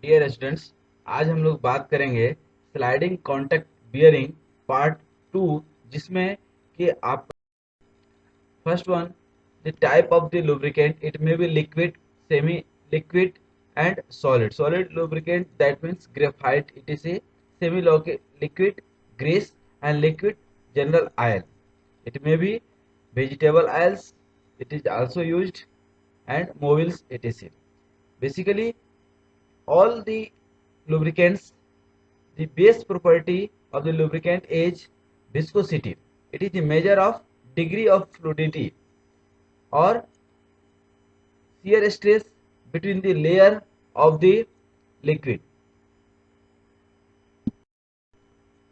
Dear students, आज हम लोग बात करेंगे स्लाइडिंग कॉन्टैक्ट बियरिंग पार्ट 2, जिसमें कि आप first one, the type of the lubricant. It may be liquid, semi liquid and solid lubricant, that means graphite etc. Semi liquid grease and liquid general oil. It may be vegetable oils, it is also used, and mobiles etc. Basically, all the lubricants, the base property of the lubricant is viscosity. It is the measure of degree of fluidity or shear stress between the layer of the liquid.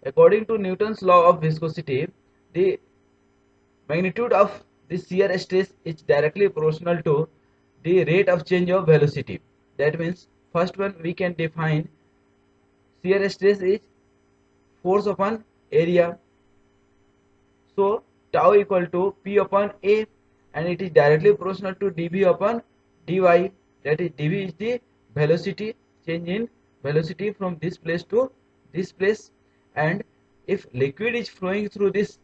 According to Newton's law of viscosity, the magnitude of the shear stress is directly proportional to the rate of change of velocity. That means, first one we can define shear stress is force upon area. So tau equal to P upon A, and it is directly proportional to dV upon dy. That is, dV is the velocity, change in velocity from this place to this place. And if liquid is flowing through this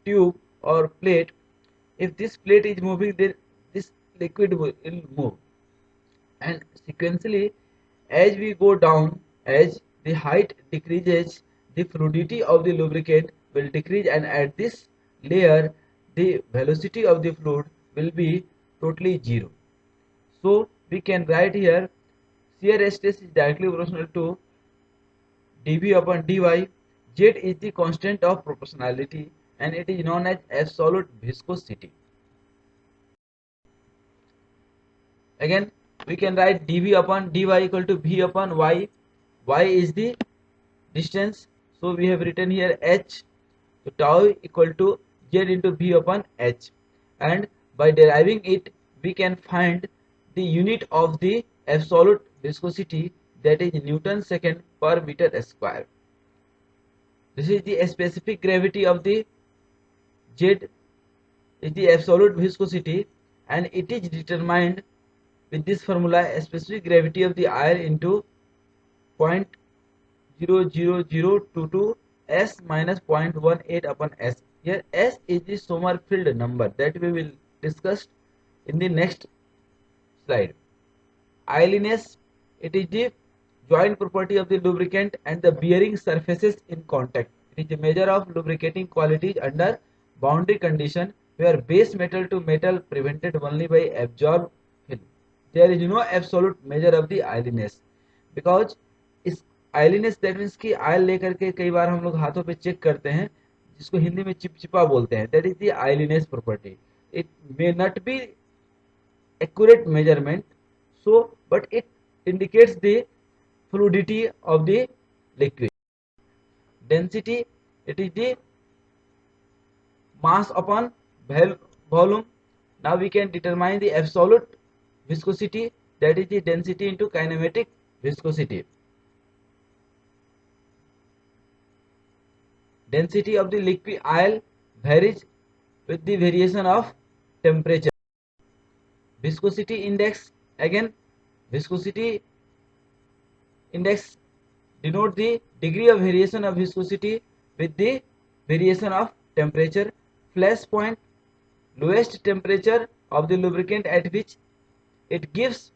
tube or plate, if this plate is moving, then this liquid will move. And sequentially, as we go down, as the height decreases, the fluidity of the lubricant will decrease, and at this layer the velocity of the fluid will be totally zero. So we can write here shear stress is directly proportional to dV upon dy. Z is the constant of proportionality and it is known as absolute viscosity. Again, we can write dV upon dy equal to V upon y. Y is the distance, so we have written here h. So tau equal to z into V upon h, and by deriving it we can find the unit of the absolute viscosity, that is Newton second per meter square. This is the specific gravity of the z, is the absolute viscosity, and it is determined with this formula: specific gravity of the air into 0.00022 s minus 0.18 upon s. Here s is the Sommerfeld number that we will discuss in the next slide. Oiliness, it is the joint property of the lubricant and the bearing surfaces in contact. It is a measure of lubricating qualities under boundary condition where base metal to metal prevented only by absorbed film. There is no absolute measure of the oiliness, because इस आइलीनेस, that means कि oil लेकर के कई बार हम लोग हाथों पे check करते हैं, जिसको हिंदी में चिपचिपा बोलते हैं. That is the oiliness property. It may not be accurate measurement, so but it indicates the fluidity of the liquid. Density, it is the mass upon volume. Now we can determine the absolute viscosity, that is the density into kinematic viscosity. Density of the liquid oil varies with the variation of temperature. Viscosity index, again viscosity index denote the degree of variation of viscosity with the variation of temperature. Flash point, lowest temperature of the lubricant at which it gives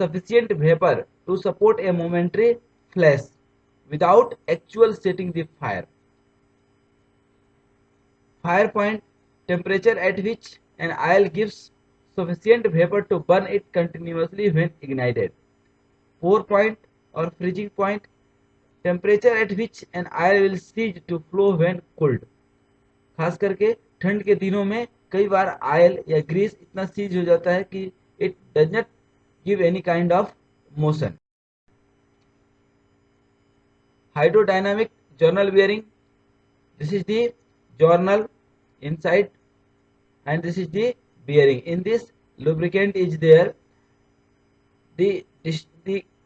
sufficient vapor to support a momentary flash without actual setting the fire. Fire point, temperature at which an oil gives sufficient vapor to burn it continuously when ignited. Pour point or freezing point, temperature at which an oil will cease to flow when cooled. खास करके ठंड के दिनों में कई बार oil या Greece इतना seize हो जाता है कि it does not give any kind of motion. Hydrodynamic journal bearing, this is the journal inside and this is the bearing. In this, lubricant is there. The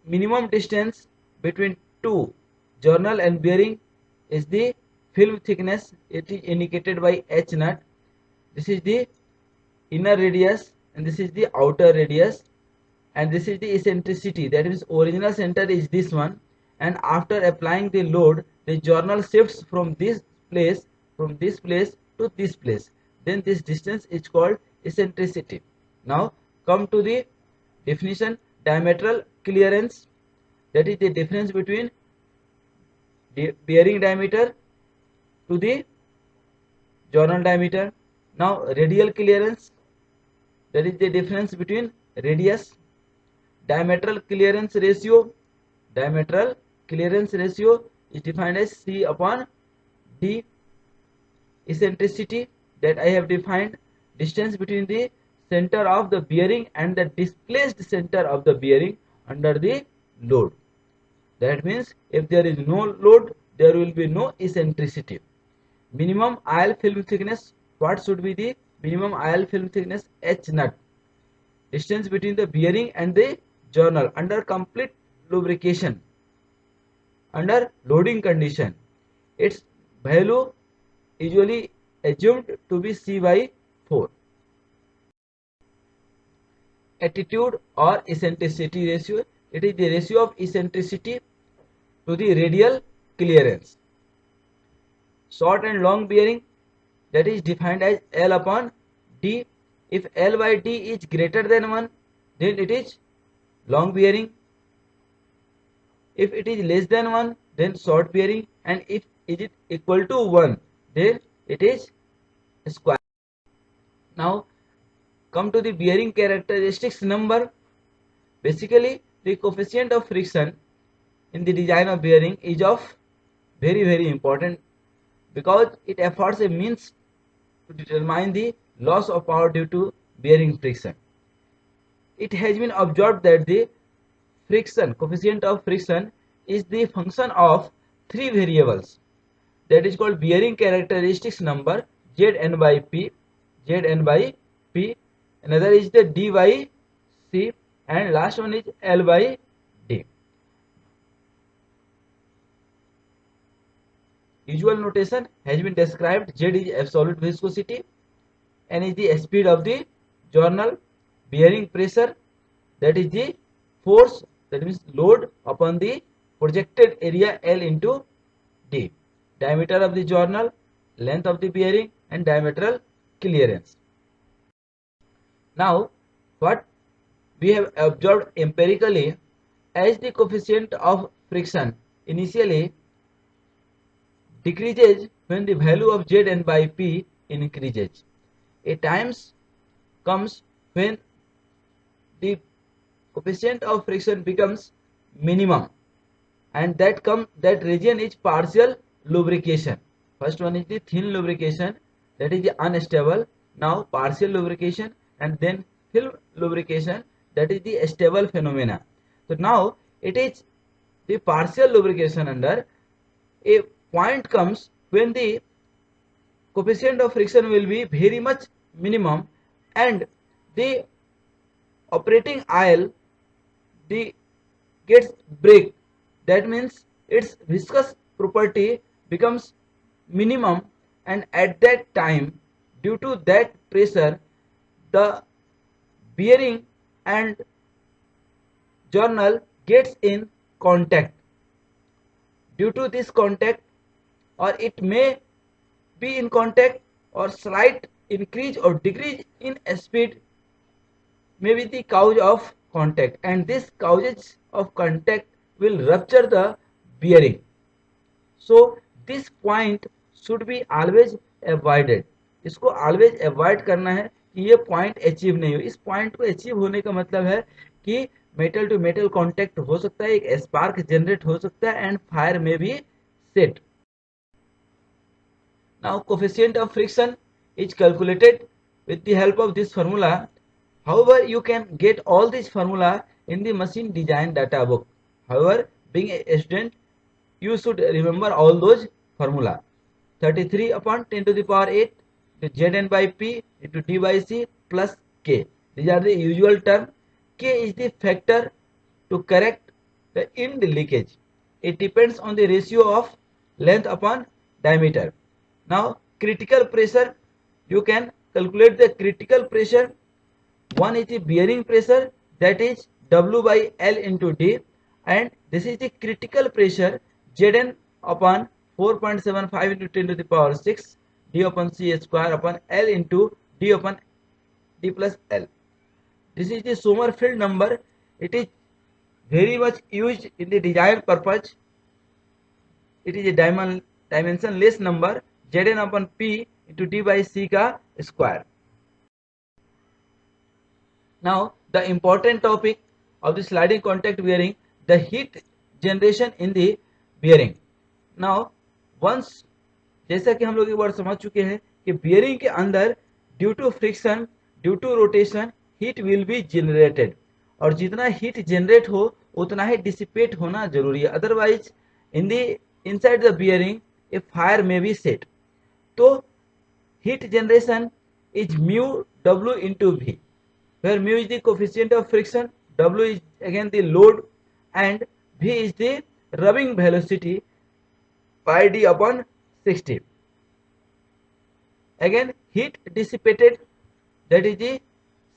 minimum distance between two journal and bearing is the film thickness. It is indicated by h naught. This is the inner radius and this is the outer radius, and this is the eccentricity, that means original center is this one, and after applying the load the journal shifts from this place to this place, then this distance is called eccentricity. Now come to the definition. Diametral clearance, that is the difference between the bearing diameter to the journal diameter. Now radial clearance, that is the difference between radius. Diametral clearance ratio, diametral clearance ratio is defined as C upon D. Eccentricity, that I have defined, distance between the center of the bearing and the displaced center of the bearing under the load. That means if there is no load, there will be no eccentricity. Minimum IL film thickness, what should be the minimum IL film thickness? H nut, distance between the bearing and the journal under complete lubrication, under loading condition. Its value usually assumed to be C by 4. Attitude or eccentricity ratio, it is the ratio of eccentricity to the radial clearance. Short and long bearing, that is defined as L upon D. If L by D is greater than 1, then it is long bearing. If it is less than 1, then short bearing, and if it is equal to 1, then it is square. Now come to the bearing characteristics number. Basically the coefficient of friction in the design of bearing is of very important, because it affords a means to determine the loss of power due to bearing friction. It has been observed that the friction coefficient of friction is the function of three variables, that is called bearing characteristics number, Zn by P, another is the D by C, and last one is L by D. Usual notation has been described. Z is absolute viscosity, N is the speed of the journal, bearing pressure, that is the force, that means load upon the projected area L into D, diameter of the journal, length of the bearing, and diametral clearance. Now what we have observed empirically, as the coefficient of friction initially decreases when the value of Zn by P increases. A times comes when the coefficient of friction becomes minimum, and that region is partial lubrication. First one is the thin lubrication, that is the unstable. Now partial lubrication, and then film lubrication, that is the stable phenomena. So now it is the partial lubrication. Under a point comes when the coefficient of friction will be very much minimum, and the operating IL gets break, that means its viscous property becomes minimum, and at that time, due to that pressure, the bearing and journal gets in contact. Due to this contact, or it may be in contact, or slight increase or decrease in speed may be the cause of contact, and this causes of contact will rupture the bearing. So this point should be always avoided. इसको always avoid करना है कि ये point achieve नहीं हो. इस point को achieve होने का मतलब है कि metal to metal contact हो सकता है, एक spark generate हो सकता है, and fire may be set. Now coefficient of friction is calculated with the help of this formula. However, you can get all this formula in the machine design data book. However, being a student, you should remember all those formula. 33 upon 10 to the power 8, the Zn by P into D by C plus K. These are the usual term. K is the factor to correct the end leakage. It depends on the ratio of length upon diameter. Now critical pressure, you can calculate the critical pressure. One is the bearing pressure, that is W by L into D, and this is the critical pressure Zn upon 4.75 into 10 to the power 6 D upon C square upon L into D upon D plus L. This is the Sommerfeld number. It is very much used in the design purpose. It is a dimensionless number Zn upon P into D by C का square. Now the important topic of the sliding contact bearing, the heat generation in the bearing. Now once, जैसा कि हम लोग एक बार समझ चुके हैं कि bearing के अंदर due to friction, due to rotation heat will be generated, और जितना हीट जनरेट हो उतना ही डिसिपेट होना जरूरी है, otherwise in the inside the bearing a fire may be set. तो heat generation is mu W into V, where mu is the coefficient of friction, W is again the load, and V is the rubbing velocity pi d upon 60. Again heat dissipated, that is the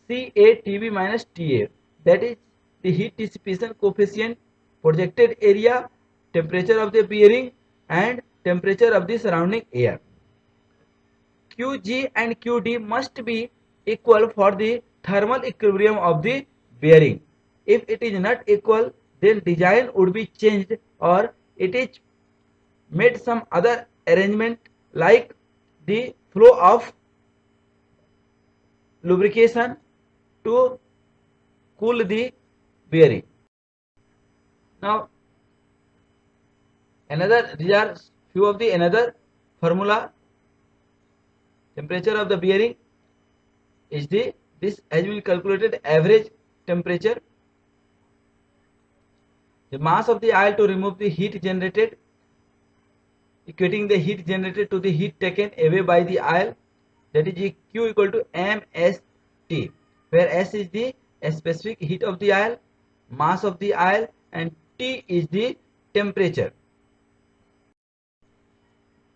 CATB minus TA, that is the heat dissipation coefficient, projected area, temperature of the bearing and temperature of the surrounding air. QG and QD must be equal for the thermal equilibrium of the bearing. If it is not equal, then design would be changed or it is made some other arrangement like the flow of lubrication to cool the bearing. Now these are few of the another formula. Temperature of the bearing is this has been calculated average temperature. The mass of the oil to remove the heat generated, equating the heat generated to the heat taken away by the oil, that is Q equal to MST, where S is the specific heat of the oil, mass of the oil, and T is the temperature.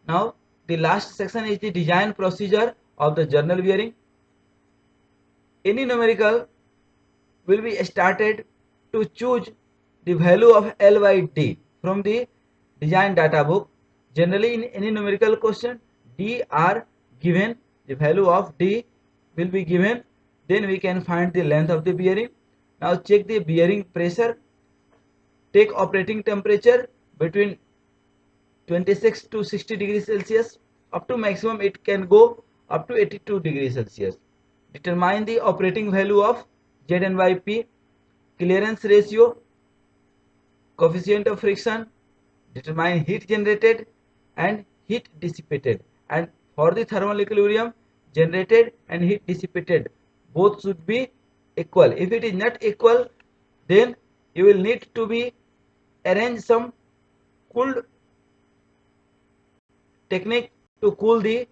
Now the last section is the design procedure of the journal bearing. Any numerical will be started to choose the value of L by D from the design data book. Generally in any numerical question, D are given, the value of D will be given, then we can find the length of the bearing. Now check the bearing pressure, take operating temperature between 26 to 60 degrees Celsius, up to maximum it can go up to 82 degrees Celsius. Determine the operating value of Zn by P, clearance ratio, coefficient of friction, determine heat generated and heat dissipated, and for the thermal equilibrium, generated and heat dissipated both should be equal. If it is not equal, then you will need to be arrange some cooled technique to cool the.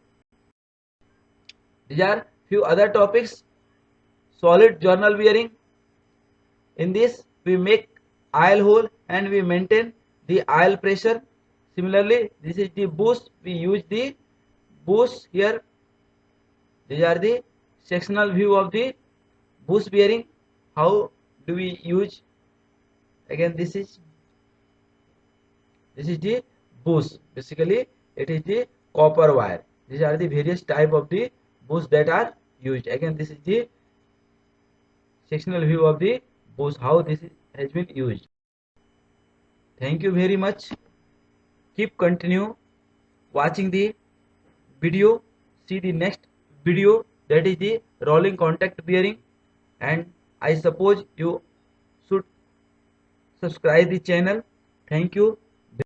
These are few other topics. Solid journal bearing. In this we make oil hole and we maintain the oil pressure. Similarly, this is the bush. We use the bush here. These are the sectional view of the bush bearing. How do we use? Again, this is the bush. Basically, it is the copper wire. These are the various type of the bush that are used. Again, this is the sectional view of the bush, how this has been used. Thank you very much. Keep continue watching the video. See the next video, that is the rolling contact bearing, and I suppose you should subscribe the channel. Thank you.